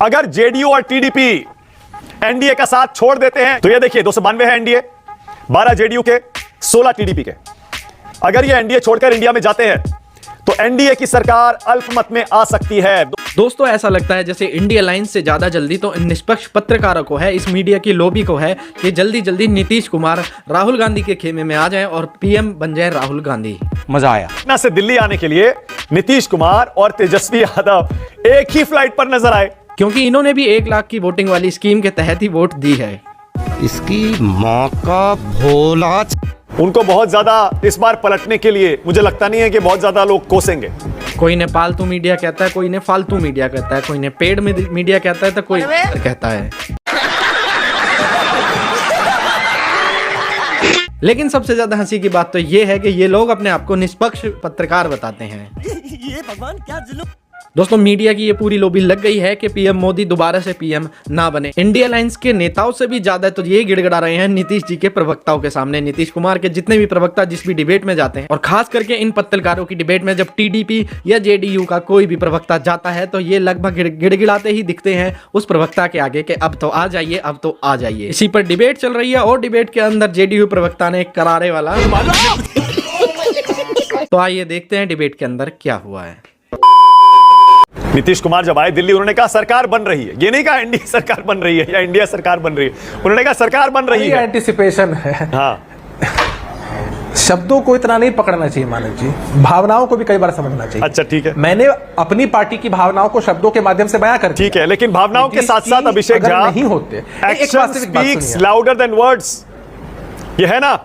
अगर जेडीयू और TDP NDA का साथ छोड़ देते हैं तो ये देखिए 292 है एनडीए, 12 जेडीयू के, 16 टीडीपी के। अगर ये एनडीए छोड़कर इंडिया में जाते हैं तो एनडीए की सरकार अल्पमत में आ सकती है। दोस्तों ऐसा लगता है जैसे इंडिया अलायंस से ज्यादा जल्दी तो निष्पक्ष पत्रकारों को है, इस मीडिया की लॉबी को है कि जल्दी जल्दी नीतीश कुमार राहुल गांधी के खेमे में आ जाएं और पीएम बन जाएं राहुल गांधी। मजा आया। पटना से दिल्ली आने के लिए नीतीश कुमार और तेजस्वी यादव एक ही फ्लाइट पर नजर आए, क्योंकि इन्होंने भी 1 लाख की वोटिंग वाली स्कीम के तहत ही वोट दी है। इसकी माँ का भोला। उनको बहुत ज्यादा इस बार पलटने के लिए मुझे लगता नहीं है कि बहुत ज्यादा लोग कोसेंगे। कोई ने पालतू मीडिया कहता है, कोई ने फालतू मीडिया कहता है, कोई ने पेड मीडिया कहता है तो कोई कहता है। लेकिन सबसे ज्यादा हंसी की बात तो ये है कि ये लोग अपने आप को निष्पक्ष पत्रकार बताते हैं। ये भगवान क्या जुल्म। दोस्तों मीडिया की ये पूरी लॉबी लग गई है कि पीएम मोदी दोबारा से पीएम ना बने। इंडिया अलायंस के नेताओं से भी ज्यादा तो ये गिड़गिड़ा रहे हैं नीतीश जी के प्रवक्ताओं के सामने। नीतीश कुमार के जितने भी प्रवक्ता जिस भी डिबेट में जाते हैं, और खास करके इन पत्रकारों की डिबेट में जब टीडीपी या जेडीयू का कोई भी प्रवक्ता जाता है तो ये लगभग गिड़गिड़ाते ही दिखते हैं उस प्रवक्ता के आगे कि अब तो आ जाइए, अब तो आ जाइए। इसी पर डिबेट चल रही है और डिबेट के अंदर जेडीयू प्रवक्ता ने एक करारे वाला तो आइए देखते हैं डिबेट के अंदर क्या हुआ है। नीतीश कुमार जब आए दिल्ली, उन्होंने कहा सरकार बन रही है। ये नहीं कहा एनडीए सरकार बन रही है या इंडिया सरकार बन रही है, उन्होंने कहा सरकार बन रही है। एंटिसिपेशन है। हाँ, शब्दों को इतना नहीं पकड़ना चाहिए मानव जी, भावनाओं को भी कई बार समझना चाहिए। अच्छा ठीक है, मैंने अपनी पार्टी की भावनाओं को शब्दों के माध्यम से बयां कर दिया। ठीक है, लेकिन भावनाओं के साथ साथ अभिषेक झा नहीं होते, action speaks louder than words. ये है ना,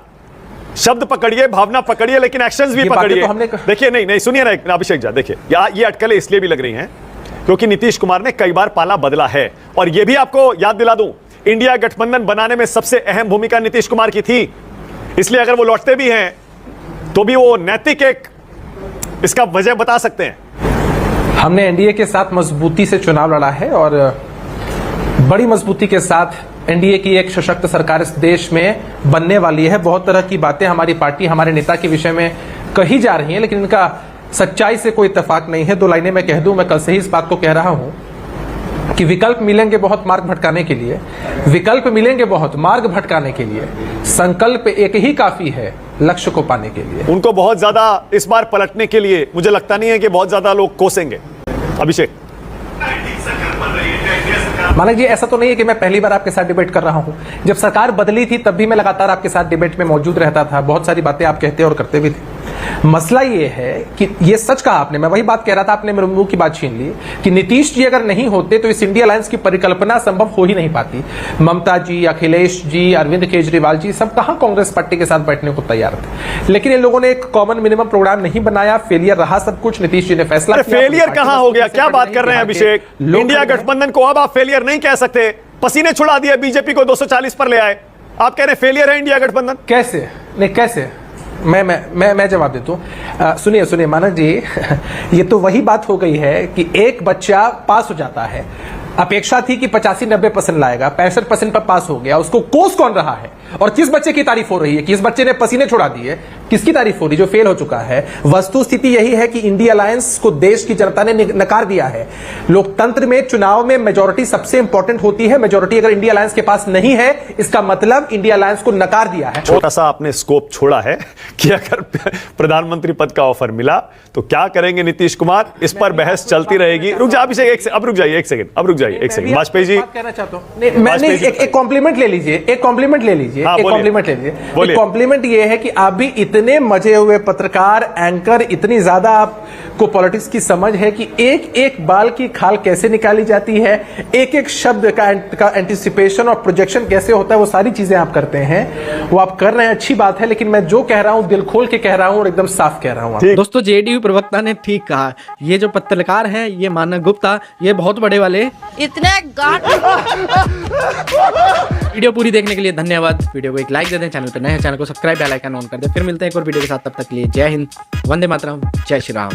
शब्द पकड़िए, भावना पकड़िए, लेकिन एक्शंस भी पकड़िए। देखिए नहीं सुनिए ना अभिषेक झा, देखिए ये अटकलें इसलिए भी लग रही हैं क्योंकि नीतीश कुमार ने कई बार पाला बदला है। और ये भी आपको याद दिला दूं, इंडिया गठबंधन बनाने में सबसे अहम भूमिका नीतीश कुमार की थी। इसलिए अगर वो लौटते भी हैं तो भी वो नैतिक एक इसका वजह बता सकते हैं। हमने एनडीए के साथ मजबूती से चुनाव लड़ा है और बड़ी मजबूती के साथ एनडीए की एक सशक्त सरकार इस देश में बनने वाली है। बहुत तरह की बातें हमारी पार्टी, हमारे नेता के विषय में कही जा रही हैं, लेकिन इनका सच्चाई से कोई इत्तेफाक नहीं है। 2 लाइनें मैं कह दूं, मैं कल से ही इस बात को कह रहा हूं कि विकल्प मिलेंगे बहुत मार्ग भटकाने के लिए, विकल्प मिलेंगे बहुत मार्ग भटकाने के लिए, संकल्प एक ही काफी है लक्ष्य को पाने के लिए। उनको बहुत ज्यादा इस बार पलटने के लिए मुझे लगता नहीं है कि बहुत ज्यादा लोग कोसेंगे। अभिषेक, मानक जी, ऐसा तो नहीं है कि मैं पहली बार आपके साथ डिबेट कर रहा हूं। जब सरकार बदली थी तब भी मैं लगातार आपके साथ डिबेट में मौजूद रहता था, बहुत सारी बातें आप कहते और करते भी थे। मसला ये है कि ये सच कहा आपने, मैं वही बात कह रहा था, आपने मेरे मुंह की बात छीन ली कि नीतीश जी अगर नहीं होते तो इस इंडिया अलायंस की परिकल्पना संभव हो ही नहीं पाती। ममता जी, अखिलेश जी, अरविंद केजरीवाल जी सब कहां कांग्रेस पार्टी के साथ बैठने को तैयार थे, लेकिन इन लोगों ने एक कॉमन मिनिमम प्रोग्राम नहीं बनाया, फेलियर रहा सब कुछ। नीतीश जी ने फैसला किया। फेलियर कहां हो गया, क्या बात कर रहे हैं अभिषेक? इंडिया गठबंधन को अब आप फेलियर नहीं कह सकते। पसीने छुड़ा दिए, बीजेपी को 240 पर ले आए, आप कह रहे हैं फेलियर है इंडिया गठबंधन? कैसे नहीं, कैसे? मैं जवाब देता हूं। सुनिए मानव जी, ये तो वही बात हो गई है कि एक बच्चा पास हो जाता है, अपेक्षा थी कि 85-90% लाएगा, 65% पर पास हो गया, उसको कोस कौन रहा है और किस बच्चे की तारीफ हो रही है? किस बच्चे ने पसीने छुड़ा दिए? किसकी तारीफ हो रही? जो फेल हो चुका है। वस्तु स्थिति यही है कि इंडिया अलायंस को देश की जनता ने नकार दिया है। लोकतंत्र में चुनाव में मेजोरिटी सबसे इंपॉर्टेंट होती है। मेजोरिटी अगर इंडिया अलायंस के पास नहीं है, इसका मतलब इंडिया अलायंस को नकार दिया है। छोटा सा आपने स्कोप छोड़ा है कि अगर प्रधानमंत्री पद का ऑफर मिला तो क्या करेंगे नीतीश कुमार, इस पर बहस चलती रहेगी। रुक जा अभिषेक, अब रुक जाइए एक सेकंड। वाजपेयी जी कहना चाहता हूं, एक कॉम्प्लीमेंट ले लीजिए, एक कॉम्प्लीमेंट ले लीजिए, एक कॉम्प्लीमेंट ले लीजिए। कॉम्प्लीमेंट ये है कि आप भी इतने मजे हुए पत्रकार, एंकर, इतनी ज्यादा आपको पॉलिटिक्स की समझ है कि एक एक बाल की खाल कैसे निकाली जाती है, एक एक शब्द का एंटिसिपेशन और प्रोजेक्शन कैसे होता है, वो सारी चीजें आप करते हैं, वो आप कर रहे हैं, अच्छी बात है। लेकिन मैं जो कह रहा हूं दिल खोल के कह रहा हूं और एकदम साफ कह रहा हूं। दोस्तों जेडीयू प्रवक्ता ने ठीक कहा, ये जो पत्रकार हैं, ये मानव गुप्ता, ये बहुत बड़े वाले इतने गांठ। वीडियो पूरी देखने के लिए धन्यवाद। वीडियो को एक लाइक दे दें, चैनल पर नए हैं चैनल को सब्सक्राइब, बेल आइकन ऑन कर दें। फिर मिलते हैं एक और वीडियो के साथ, तब तक के लिए जय हिंद, वंदे मातरम, जय श्री राम।